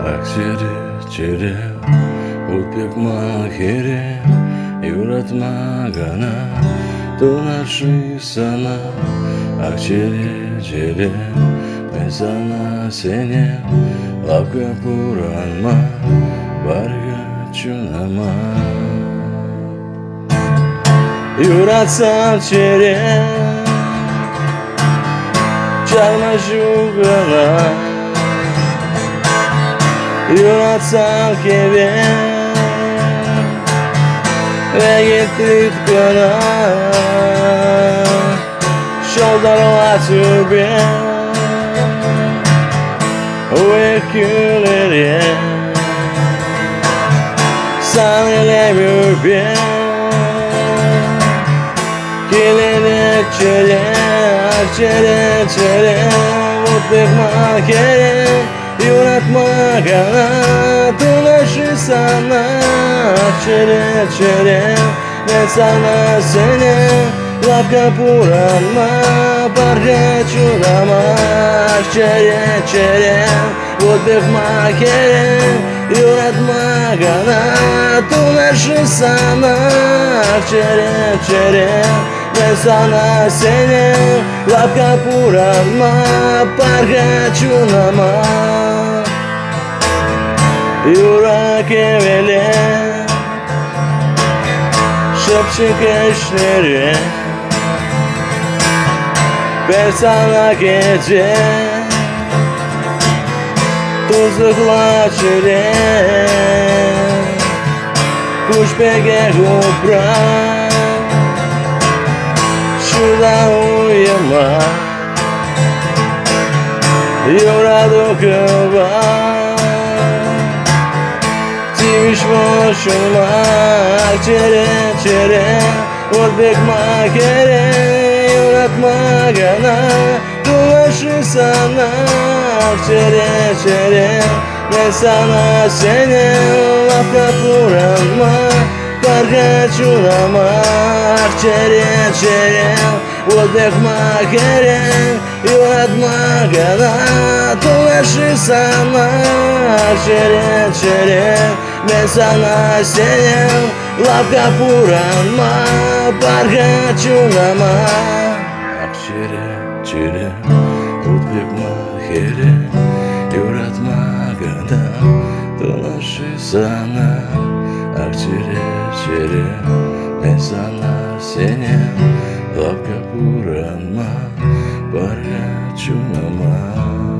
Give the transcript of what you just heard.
Akçeri utpek mahiri Yuratmagana Donaşı sana Akçeri ben sana seni Lavka puranma Varga çunama Yuratsam çeri Çalma şugana Yuratsam keve Ve gittik kana Şoldarla tübe Ve küleri Sanile mübe Kilene çere Çere Mutlu makere Yuratmagana Dolaşır sana Çere ben sana seni Lavka puranma Parka çunama Çere Mutlu makere Yuratmagana Dolaşır sana Çere ben sana seni Lavka puranma Parka çunama Yurak evele Şapşık eşleri Ben sana gece Tuzlukla çire Kuş bege kupra Şurada uyuma Yorado kıva Timiş boşuma Çere Vurduk makere Yuratmagana Dolaşır sana Çere ben sana seni Lavka puranma Parka çunama Çere Vurduk makere Yuratmagana Dolaşır sana Çere ben sana seni Lavka puranma Parka çunama Akçere Utpek mahiri Yuratmagana Dolaşır sana Akçere ben sana seni Lavka puranma Parka çunama